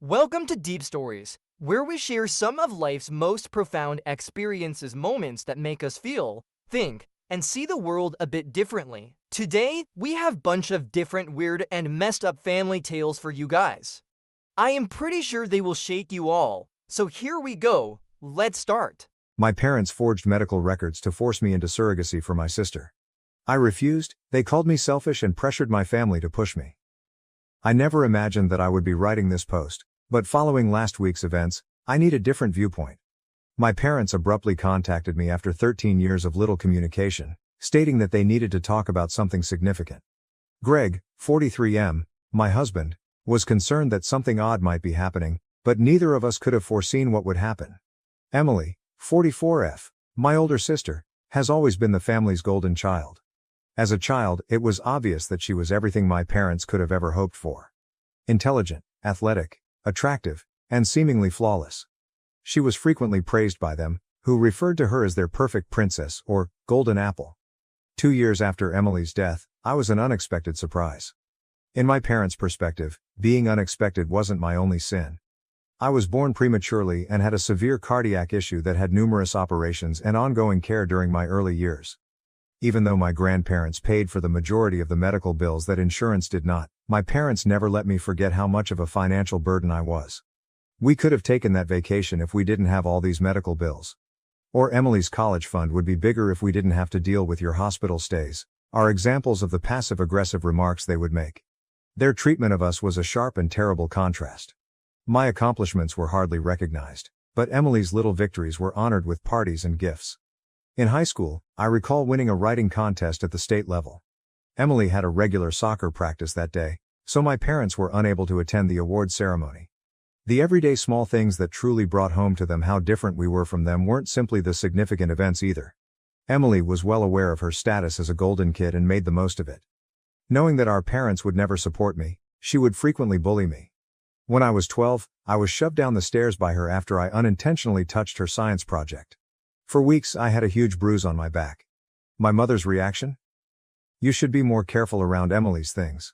Welcome to Deep Stories, where we share some of life's most profound experiences, moments that make us feel, think, and see the world a bit differently. Today, we have a bunch of different weird and messed up family tales for you guys. I am pretty sure they will shake you all, so here we go, let's start. My parents forged medical records to force me into surrogacy for my sister. I refused, they called me selfish and pressured my family to push me. I never imagined that I would be writing this post, but following last week's events, I need a different viewpoint. My parents abruptly contacted me after 13 years of little communication, stating that they needed to talk about something significant. Greg, 43M, my husband, was concerned that something odd might be happening, but neither of us could have foreseen what would happen. Emily, 44F, my older sister, has always been the family's golden child. As a child, it was obvious that she was everything my parents could have ever hoped for. Intelligent, athletic, attractive, and seemingly flawless. She was frequently praised by them, who referred to her as their perfect princess or golden apple. 2 years after Emily's death, I was an unexpected surprise. In my parents' perspective, being unexpected wasn't my only sin. I was born prematurely and had a severe cardiac issue that had numerous operations and ongoing care during my early years. Even though my grandparents paid for the majority of the medical bills that insurance did not, my parents never let me forget how much of a financial burden I was. We could have taken that vacation if we didn't have all these medical bills. Or Emily's college fund would be bigger if we didn't have to deal with your hospital stays, are examples of the passive-aggressive remarks they would make. Their treatment of us was a sharp and terrible contrast. My accomplishments were hardly recognized, but Emily's little victories were honored with parties and gifts. In high school, I recall winning a writing contest at the state level. Emily had a regular soccer practice that day, so my parents were unable to attend the award ceremony. The everyday small things that truly brought home to them how different we were from them weren't simply the significant events either. Emily was well aware of her status as a golden kid and made the most of it. Knowing that our parents would never support me, she would frequently bully me. When I was 12, I was shoved down the stairs by her after I unintentionally touched her science project. For weeks I had a huge bruise on my back. My mother's reaction? You should be more careful around Emily's things.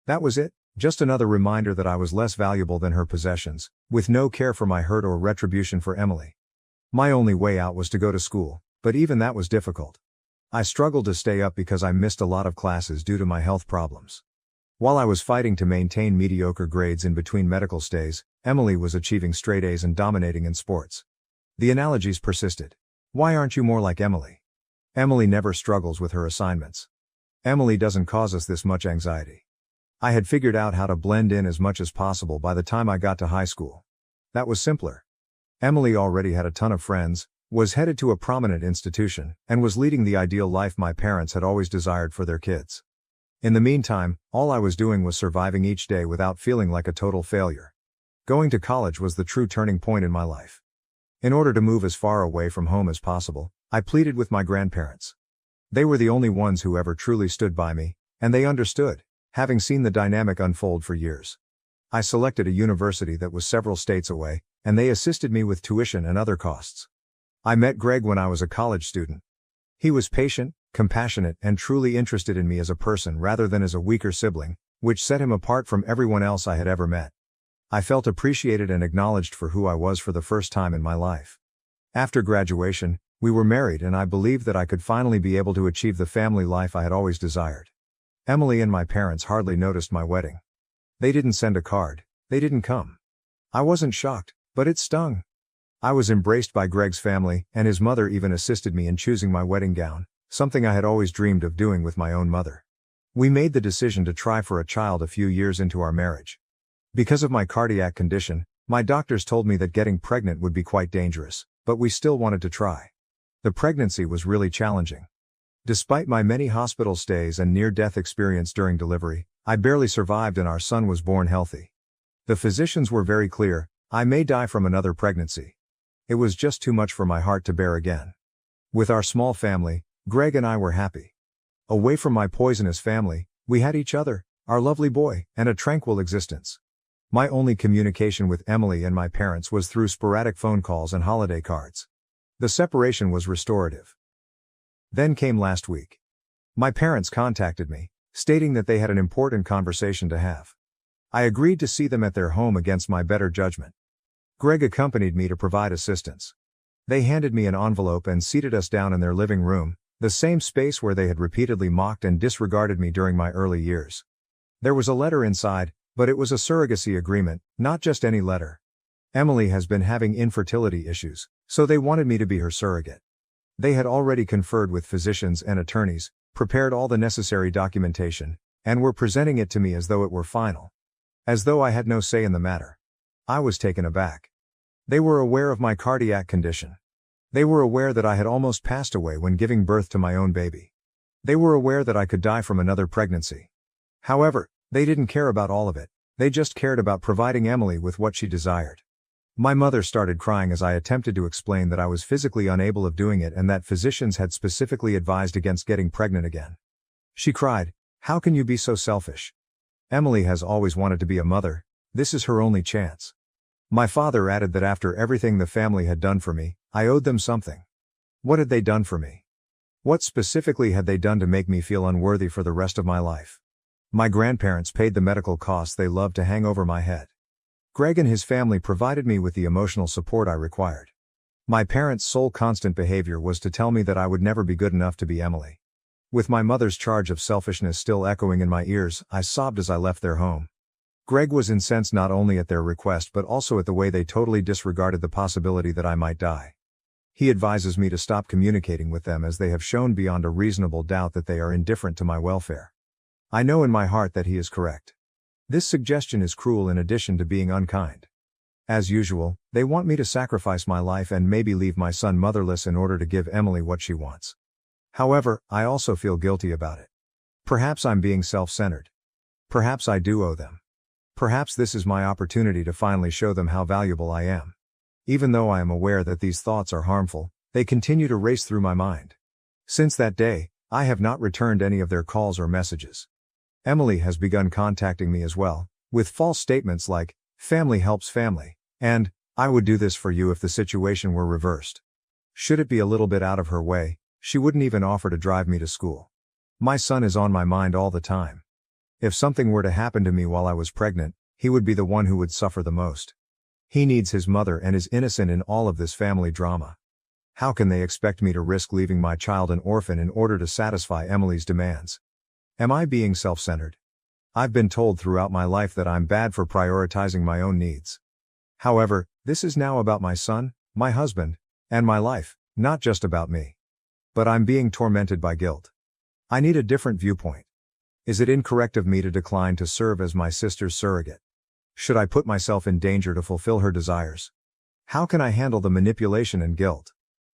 That was it, just another reminder that I was less valuable than her possessions, with no care for my hurt or retribution for Emily. My only way out was to go to school, but even that was difficult. I struggled to stay up because I missed a lot of classes due to my health problems. While I was fighting to maintain mediocre grades in between medical stays, Emily was achieving straight A's and dominating in sports. The analogies persisted. Why aren't you more like Emily? Emily never struggles with her assignments. Emily doesn't cause us this much anxiety. I had figured out how to blend in as much as possible by the time I got to high school. That was simpler. Emily already had a ton of friends, was headed to a prominent institution, and was leading the ideal life my parents had always desired for their kids. In the meantime, all I was doing was surviving each day without feeling like a total failure. Going to college was the true turning point in my life. In order to move as far away from home as possible, I pleaded with my grandparents. They were the only ones who ever truly stood by me, and they understood, having seen the dynamic unfold for years. I selected a university that was several states away, and they assisted me with tuition and other costs. I met Greg when I was a college student. He was patient, compassionate, and truly interested in me as a person rather than as a weaker sibling, which set him apart from everyone else I had ever met. I felt appreciated and acknowledged for who I was for the first time in my life. After graduation, we were married and I believed that I could finally be able to achieve the family life I had always desired. Emily and my parents hardly noticed my wedding. They didn't send a card, they didn't come. I wasn't shocked, but it stung. I was embraced by Greg's family, and his mother even assisted me in choosing my wedding gown, something I had always dreamed of doing with my own mother. We made the decision to try for a child a few years into our marriage. Because of my cardiac condition, my doctors told me that getting pregnant would be quite dangerous, but we still wanted to try. The pregnancy was really challenging. Despite my many hospital stays and near-death experience during delivery, I barely survived and our son was born healthy. The physicians were very clear, I may die from another pregnancy. It was just too much for my heart to bear again. With our small family, Greg and I were happy. Away from my poisonous family, we had each other, our lovely boy, and a tranquil existence. My only communication with Emily and my parents was through sporadic phone calls and holiday cards. The separation was restorative. Then came last week. My parents contacted me, stating that they had an important conversation to have. I agreed to see them at their home against my better judgment. Greg accompanied me to provide assistance. They handed me an envelope and seated us down in their living room, the same space where they had repeatedly mocked and disregarded me during my early years. There was a letter inside, but it was a surrogacy agreement, not just any letter. Emily has been having infertility issues, so they wanted me to be her surrogate. They had already conferred with physicians and attorneys, prepared all the necessary documentation, and were presenting it to me as though it were final. As though I had no say in the matter. I was taken aback. They were aware of my cardiac condition. They were aware that I had almost passed away when giving birth to my own baby. They were aware that I could die from another pregnancy. However, they didn't care about all of it, they just cared about providing Emily with what she desired. My mother started crying as I attempted to explain that I was physically unable of doing it and that physicians had specifically advised against getting pregnant again. She cried, "How can you be so selfish? Emily has always wanted to be a mother, this is her only chance." My father added that after everything the family had done for me, I owed them something. What had they done for me? What specifically had they done to make me feel unworthy for the rest of my life? My grandparents paid the medical costs they loved to hang over my head. Greg and his family provided me with the emotional support I required. My parents' sole constant behavior was to tell me that I would never be good enough to be Emily. With my mother's charge of selfishness still echoing in my ears, I sobbed as I left their home. Greg was incensed not only at their request but also at the way they totally disregarded the possibility that I might die. He advises me to stop communicating with them as they have shown beyond a reasonable doubt that they are indifferent to my welfare. I know in my heart that he is correct. This suggestion is cruel in addition to being unkind. As usual, they want me to sacrifice my life and maybe leave my son motherless in order to give Emily what she wants. However, I also feel guilty about it. Perhaps I'm being self-centered. Perhaps I do owe them. Perhaps this is my opportunity to finally show them how valuable I am. Even though I am aware that these thoughts are harmful, they continue to race through my mind. Since that day, I have not returned any of their calls or messages. Emily has begun contacting me as well, with false statements like, "Family helps family," and, "I would do this for you if the situation were reversed." Should it be a little bit out of her way, she wouldn't even offer to drive me to school. My son is on my mind all the time. If something were to happen to me while I was pregnant, he would be the one who would suffer the most. He needs his mother and is innocent in all of this family drama. How can they expect me to risk leaving my child an orphan in order to satisfy Emily's demands? Am I being self-centered? I've been told throughout my life that I'm bad for prioritizing my own needs. However, this is now about my son, my husband, and my life, not just about me. But I'm being tormented by guilt. I need a different viewpoint. Is it incorrect of me to decline to serve as my sister's surrogate? Should I put myself in danger to fulfill her desires? How can I handle the manipulation and guilt?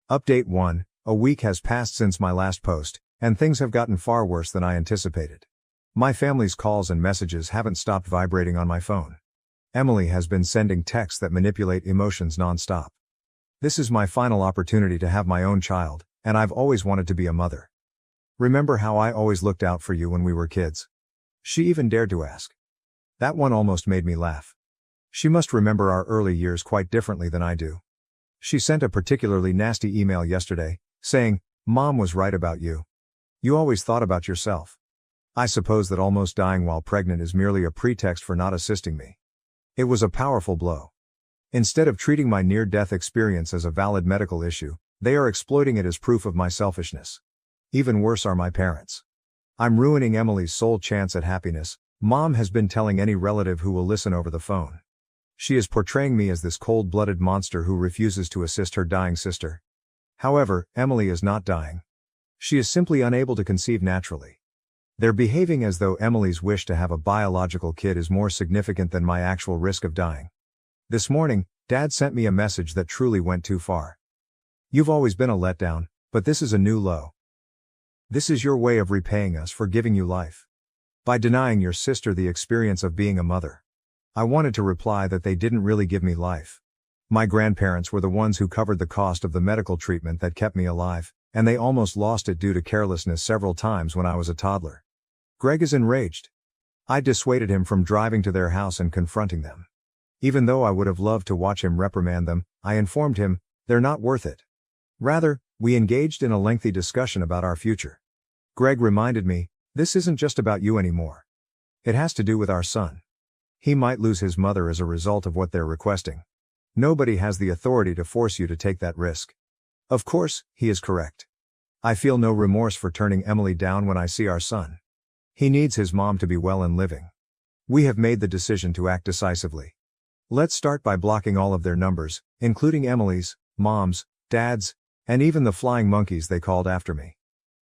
Update 1. A week has passed since my last post, and things have gotten far worse than I anticipated. My family's calls and messages haven't stopped vibrating on my phone. Emily has been sending texts that manipulate emotions non-stop. This is my final opportunity to have my own child, and I've always wanted to be a mother. Remember how I always looked out for you when we were kids? She even dared to ask. That one almost made me laugh. She must remember our early years quite differently than I do. She sent a particularly nasty email yesterday, saying, "Mom was right about you. You always thought about yourself." I suppose that almost dying while pregnant is merely a pretext for not assisting me. It was a powerful blow. Instead of treating my near-death experience as a valid medical issue, they are exploiting it as proof of my selfishness. Even worse are my parents. I'm ruining Emily's sole chance at happiness, Mom has been telling any relative who will listen over the phone. She is portraying me as this cold-blooded monster who refuses to assist her dying sister. However, Emily is not dying. She is simply unable to conceive naturally. They're behaving as though Emily's wish to have a biological kid is more significant than my actual risk of dying. This morning, Dad sent me a message that truly went too far. "You've always been a letdown, but this is a new low. This is your way of repaying us for giving you life. By denying your sister the experience of being a mother." I wanted to reply that they didn't really give me life. My grandparents were the ones who covered the cost of the medical treatment that kept me alive, and they almost lost it due to carelessness several times when I was a toddler. Greg is enraged. I dissuaded him from driving to their house and confronting them. Even though I would have loved to watch him reprimand them, I informed him, they're not worth it. Rather, we engaged in a lengthy discussion about our future. Greg reminded me, this isn't just about you anymore. It has to do with our son. He might lose his mother as a result of what they're requesting. Nobody has the authority to force you to take that risk. Of course, he is correct. I feel no remorse for turning Emily down when I see our son. He needs his mom to be well and living. We have made the decision to act decisively. Let's start by blocking all of their numbers, including Emily's, Mom's, Dad's, and even the flying monkeys they called after me.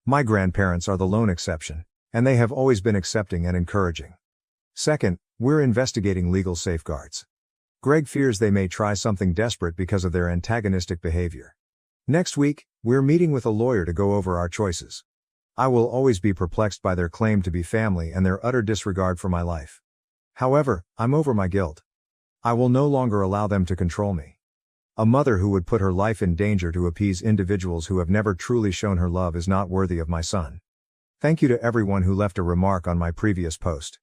My grandparents are the lone exception, and they have always been accepting and encouraging. Second, we're investigating legal safeguards. Greg fears they may try something desperate because of their antagonistic behavior. Next week, we're meeting with a lawyer to go over our choices. I will always be perplexed by their claim to be family and their utter disregard for my life. However, I'm over my guilt. I will no longer allow them to control me. A mother who would put her life in danger to appease individuals who have never truly shown her love is not worthy of my son. Thank you to everyone who left a remark on my previous post.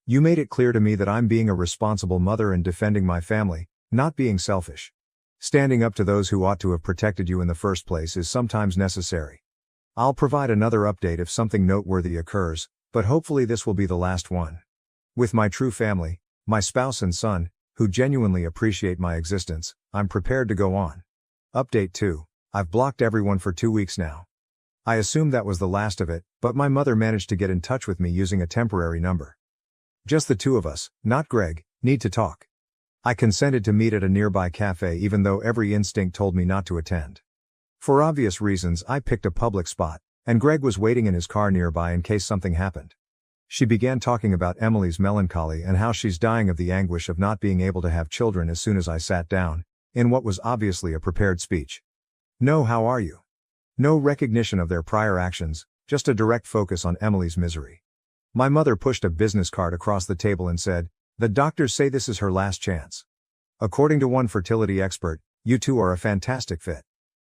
You made it clear to me that I'm being a responsible mother and defending my family, not being selfish. Standing up to those who ought to have protected you in the first place is sometimes necessary. I'll provide another update if something noteworthy occurs, but hopefully this will be the last one. With my true family, my spouse and son, who genuinely appreciate my existence, I'm prepared to go on. Update 2. I've blocked everyone for 2 weeks now. I assumed that was the last of it, but my mother managed to get in touch with me using a temporary number. Just the two of us, not Greg, need to talk. I consented to meet at a nearby cafe even though every instinct told me not to attend. For obvious reasons, I picked a public spot, and Greg was waiting in his car nearby in case something happened. She began talking about Emily's melancholy and how she's dying of the anguish of not being able to have children as soon as I sat down, in what was obviously a prepared speech. No, how are you? No recognition of their prior actions, just a direct focus on Emily's misery. My mother pushed a business card across the table and said, "The doctors say this is her last chance. According to one fertility expert, you two are a fantastic fit.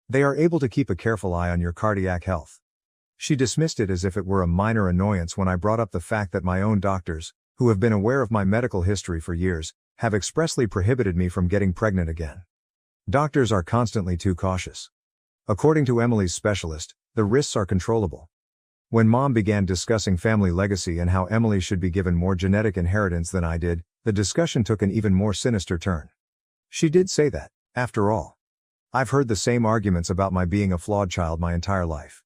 They are able to keep a careful eye on your cardiac health." She dismissed it as if it were a minor annoyance when I brought up the fact that my own doctors, who have been aware of my medical history for years, have expressly prohibited me from getting pregnant again. Doctors are constantly too cautious. According to Emily's specialist, the risks are controllable. When Mom began discussing family legacy and how Emily should be given more genetic inheritance than I did, the discussion took an even more sinister turn. She did say that, after all, I've heard the same arguments about my being a flawed child my entire life.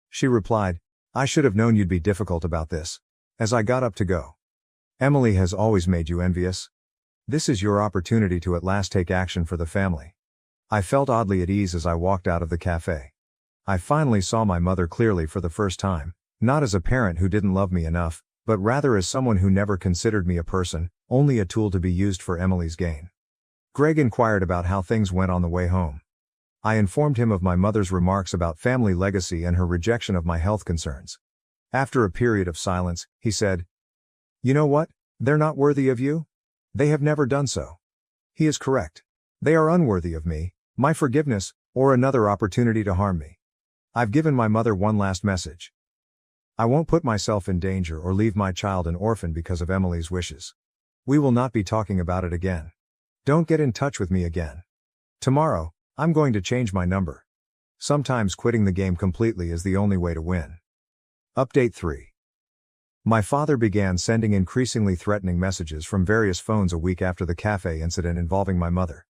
She replied, "I should have known you'd be difficult about this," as I got up to go. "Emily has always made you envious. This is your opportunity to at last take action for the family." I felt oddly at ease as I walked out of the cafe. I finally saw my mother clearly for the first time, not as a parent who didn't love me enough, but rather as someone who never considered me a person, only a tool to be used for Emily's gain. Greg inquired about how things went on the way home. I informed him of my mother's remarks about family legacy and her rejection of my health concerns. After a period of silence, he said, "You know what? They're not worthy of you? They have never done so." He is correct. They are unworthy of me, my forgiveness, or another opportunity to harm me. I've given my mother one last message. I won't put myself in danger or leave my child an orphan because of Emily's wishes. We will not be talking about it again. Don't get in touch with me again. Tomorrow, I'm going to change my number. Sometimes quitting the game completely is the only way to win. Update 3. My father began sending increasingly threatening messages from various phones a week after the cafe incident involving my mother.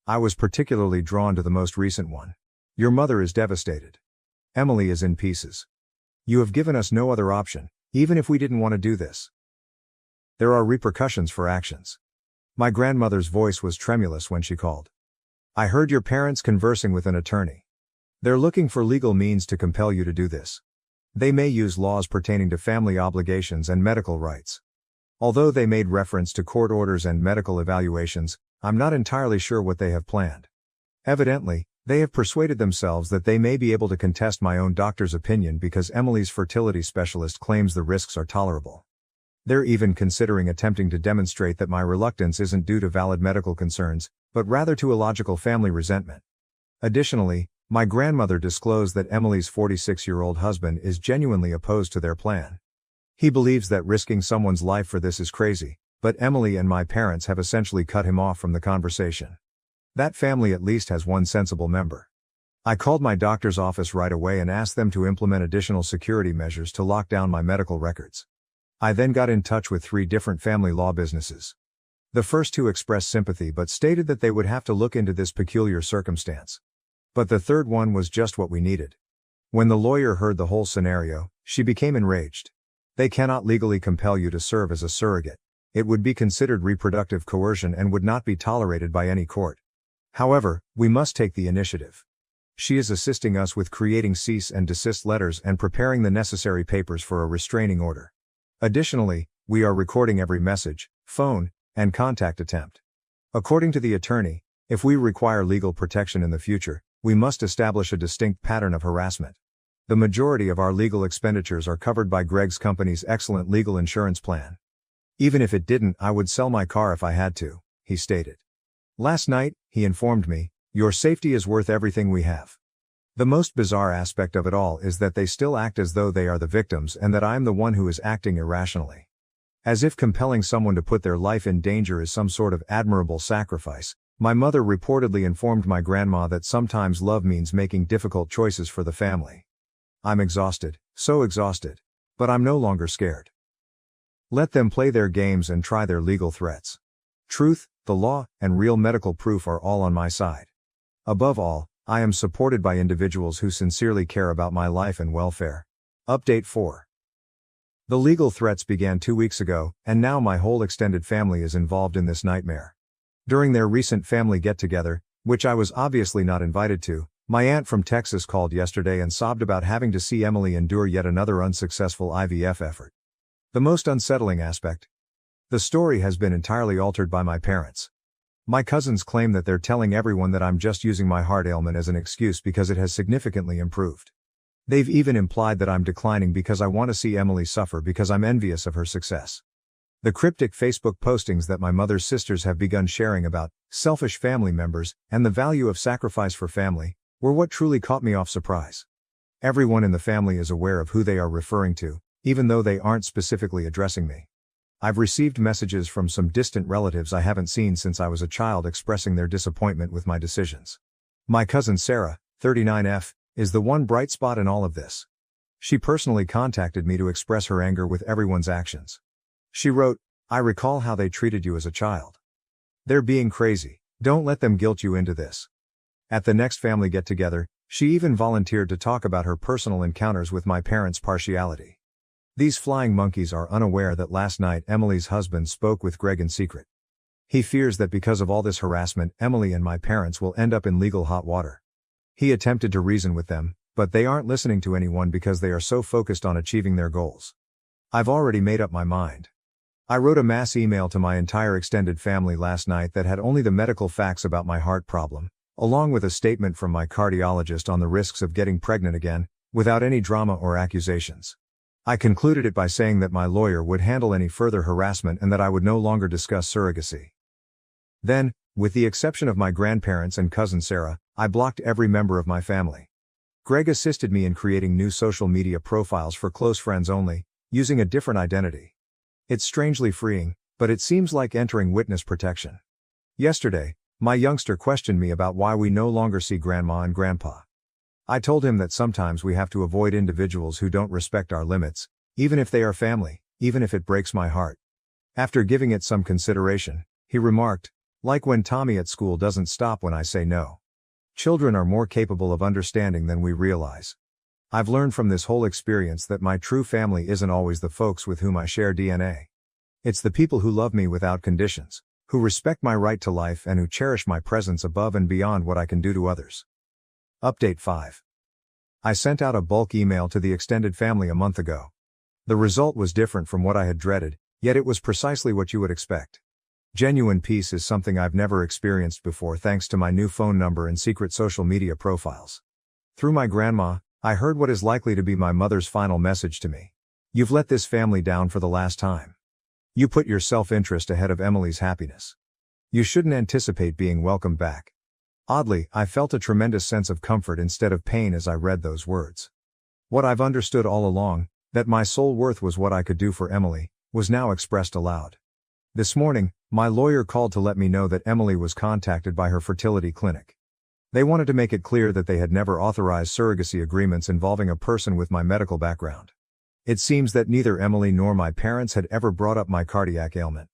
I was particularly drawn to the most recent one. "Your mother is devastated. Emily is in pieces. You have given us no other option, even if we didn't want to do this. There are repercussions for actions." My grandmother's voice was tremulous when she called. "I heard your parents conversing with an attorney. They're looking for legal means to compel you to do this. They may use laws pertaining to family obligations and medical rights. Although they made reference to court orders and medical evaluations, I'm not entirely sure what they have planned. Evidently, they have persuaded themselves that they may be able to contest my own doctor's opinion because Emily's fertility specialist claims the risks are tolerable. They're even considering attempting to demonstrate that my reluctance isn't due to valid medical concerns, but rather to illogical family resentment. Additionally, my grandmother disclosed that Emily's 46-year-old husband is genuinely opposed to their plan. He believes that risking someone's life for this is crazy, but Emily and my parents have essentially cut him off from the conversation. That family at least has one sensible member. I called my doctor's office right away and asked them to implement additional security measures to lock down my medical records. I then got in touch with 3 different family law businesses. The first two expressed sympathy but stated that they would have to look into this peculiar circumstance. But the third one was just what we needed. When the lawyer heard the whole scenario, she became enraged. They cannot legally compel you to serve as a surrogate. It would be considered reproductive coercion and would not be tolerated by any court. However, we must take the initiative. She is assisting us with creating cease and desist letters and preparing the necessary papers for a restraining order. Additionally, we are recording every message, phone, and contact attempt. According to the attorney, if we require legal protection in the future, we must establish a distinct pattern of harassment. The majority of our legal expenditures are covered by Greg's company's excellent legal insurance plan. Even if it didn't, I would sell my car if I had to, he stated. Last night, he informed me, your safety is worth everything we have. The most bizarre aspect of it all is that they still act as though they are the victims and that I am the one who is acting irrationally. As if compelling someone to put their life in danger is some sort of admirable sacrifice, my mother reportedly informed my grandma that sometimes love means making difficult choices for the family. I'm exhausted, so exhausted. But I'm no longer scared. Let them play their games and try their legal threats. Truth, the law, and real medical proof are all on my side. Above all, I am supported by individuals who sincerely care about my life and welfare. Update 4. The legal threats began 2 weeks ago, and now my whole extended family is involved in this nightmare. During their recent family get-together, which I was obviously not invited to, my aunt from Texas called yesterday and sobbed about having to see Emily endure yet another unsuccessful IVF effort. The most unsettling aspect? The story has been entirely altered by my parents. My cousins claim that they're telling everyone that I'm just using my heart ailment as an excuse because it has significantly improved. They've even implied that I'm declining because I want to see Emily suffer because I'm envious of her success. The cryptic Facebook postings that my mother's sisters have begun sharing about selfish family members and the value of sacrifice for family were what truly caught me off surprise. Everyone in the family is aware of who they are referring to, even though they aren't specifically addressing me. I've received messages from some distant relatives I haven't seen since I was a child expressing their disappointment with my decisions. My cousin Sarah, 39F, is the one bright spot in all of this. She personally contacted me to express her anger with everyone's actions. She wrote, I recall how they treated you as a child. They're being crazy, don't let them guilt you into this. At the next family get-together, she even volunteered to talk about her personal encounters with my parents' partiality. These flying monkeys are unaware that last night Emily's husband spoke with Greg in secret. He fears that because of all this harassment, Emily and my parents will end up in legal hot water. He attempted to reason with them, but they aren't listening to anyone because they are so focused on achieving their goals. I've already made up my mind. I wrote a mass email to my entire extended family last night that had only the medical facts about my heart problem, along with a statement from my cardiologist on the risks of getting pregnant again, without any drama or accusations. I concluded it by saying that my lawyer would handle any further harassment and that I would no longer discuss surrogacy. Then, with the exception of my grandparents and cousin Sarah, I blocked every member of my family. Greg assisted me in creating new social media profiles for close friends only, using a different identity. It's strangely freeing, but it seems like entering witness protection. Yesterday, my youngster questioned me about why we no longer see Grandma and Grandpa. I told him that sometimes we have to avoid individuals who don't respect our limits, even if they are family, even if it breaks my heart. After giving it some consideration, he remarked, like when Tommy at school doesn't stop when I say no. Children are more capable of understanding than we realize. I've learned from this whole experience that my true family isn't always the folks with whom I share DNA. It's the people who love me without conditions, who respect my right to life and who cherish my presence above and beyond what I can do to others. Update 5. I sent out a bulk email to the extended family a month ago. The result was different from what I had dreaded, yet it was precisely what you would expect. Genuine peace is something I've never experienced before thanks to my new phone number and secret social media profiles. Through my grandma, I heard what is likely to be my mother's final message to me. You've let this family down for the last time. You put your self-interest ahead of Emily's happiness. You shouldn't anticipate being welcomed back. Oddly, I felt a tremendous sense of comfort instead of pain as I read those words. What I've understood all along, that my sole worth was what I could do for Emily, was now expressed aloud. This morning, my lawyer called to let me know that Emily was contacted by her fertility clinic. They wanted to make it clear that they had never authorized surrogacy agreements involving a person with my medical background. It seems that neither Emily nor my parents had ever brought up my cardiac ailment.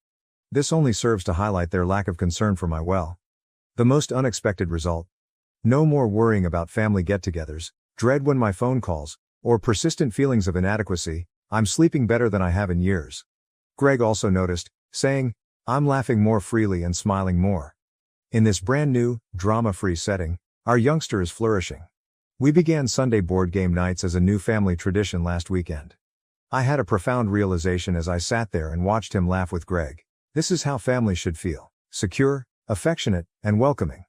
This only serves to highlight their lack of concern for my well. The most unexpected result. No more worrying about family get-togethers, dread when my phone calls, or persistent feelings of inadequacy. I'm sleeping better than I have in years. Greg also noticed, saying, I'm laughing more freely and smiling more. In this brand new, drama-free setting, our youngster is flourishing. We began Sunday board game nights as a new family tradition last weekend. I had a profound realization as I sat there and watched him laugh with Greg. This is how families should feel: secure, affectionate, and welcoming.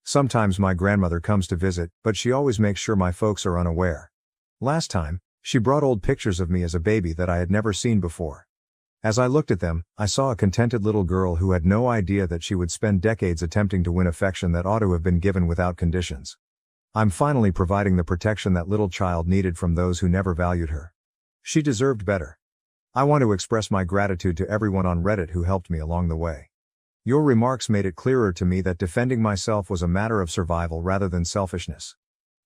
Sometimes my grandmother comes to visit, but she always makes sure my folks are unaware. Last time, she brought old pictures of me as a baby that I had never seen before. As I looked at them, I saw a contented little girl who had no idea that she would spend decades attempting to win affection that ought to have been given without conditions. I'm finally providing the protection that little child needed from those who never valued her. She deserved better. I want to express my gratitude to everyone on Reddit who helped me along the way. Your remarks made it clearer to me that defending myself was a matter of survival rather than selfishness.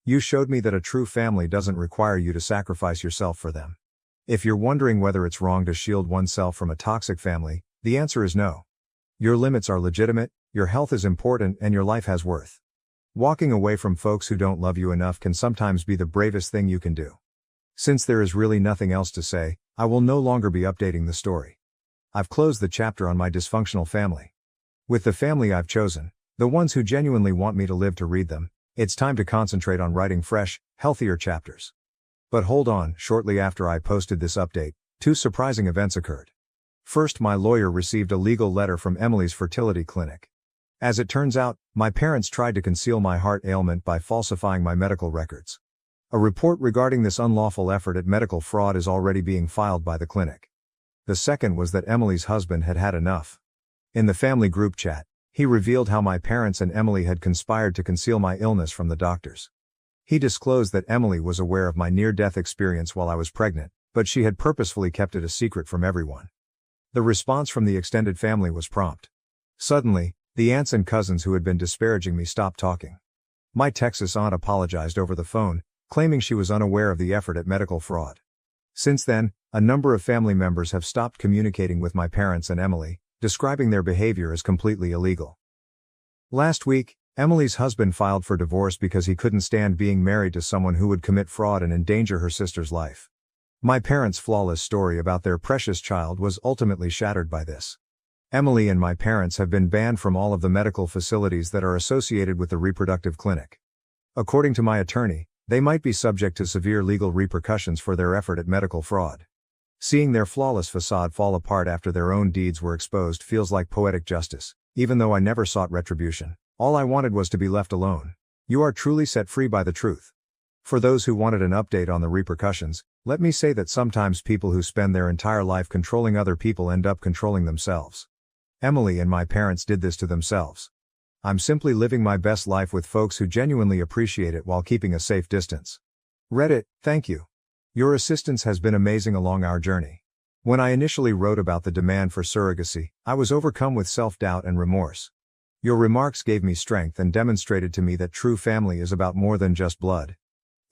You showed me that a true family doesn't require you to sacrifice yourself for them. If you're wondering whether it's wrong to shield oneself from a toxic family, the answer is no. Your limits are legitimate, your health is important, and your life has worth. Walking away from folks who don't love you enough can sometimes be the bravest thing you can do. Since there is really nothing else to say, I will no longer be updating the story. I've closed the chapter on my dysfunctional family. With the family I've chosen, the ones who genuinely want me to live to read them, it's time to concentrate on writing fresh, healthier chapters. But hold on, shortly after I posted this update, two surprising events occurred. First, my lawyer received a legal letter from Emily's fertility clinic. As it turns out, my parents tried to conceal my heart ailment by falsifying my medical records. A report regarding this unlawful effort at medical fraud is already being filed by the clinic. The second was that Emily's husband had had enough. In the family group chat, he revealed how my parents and Emily had conspired to conceal my illness from the doctors. He disclosed that Emily was aware of my near-death experience while I was pregnant, but she had purposefully kept it a secret from everyone. The response from the extended family was prompt. Suddenly, the aunts and cousins who had been disparaging me stopped talking. My Texas aunt apologized over the phone, claiming she was unaware of the effort at medical fraud. Since then, a number of family members have stopped communicating with my parents and Emily, describing their behavior as completely illegal. Last week, Emily's husband filed for divorce because he couldn't stand being married to someone who would commit fraud and endanger her sister's life. My parents' flawless story about their precious child was ultimately shattered by this. Emily and my parents have been banned from all of the medical facilities that are associated with the reproductive clinic. According to my attorney, they might be subject to severe legal repercussions for their effort at medical fraud. Seeing their flawless facade fall apart after their own deeds were exposed feels like poetic justice. Even though I never sought retribution, all I wanted was to be left alone. You are truly set free by the truth. For those who wanted an update on the repercussions, let me say that sometimes people who spend their entire life controlling other people end up controlling themselves. Emily and my parents did this to themselves. I'm simply living my best life with folks who genuinely appreciate it while keeping a safe distance. Reddit, thank you. Your assistance has been amazing along our journey. When I initially wrote about the demand for surrogacy, I was overcome with self-doubt and remorse. Your remarks gave me strength and demonstrated to me that true family is about more than just blood.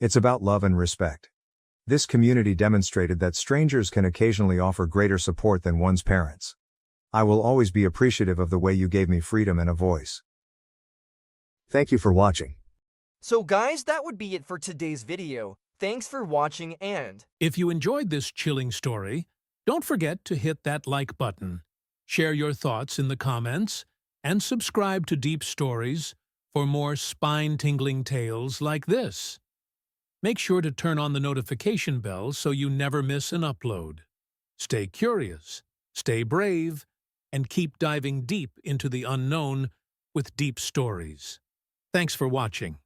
It's about love and respect. This community demonstrated that strangers can occasionally offer greater support than one's parents. I will always be appreciative of the way you gave me freedom and a voice. Thank you for watching. So guys, that would be it for today's video. Thanks for watching, and if you enjoyed this chilling story, don't forget to hit that like button, share your thoughts in the comments, and subscribe to Deep Stories for more spine-tingling tales like this. Make sure to turn on the notification bell so you never miss an upload. Stay curious, stay brave, and keep diving deep into the unknown with Deep Stories. Thanks for watching.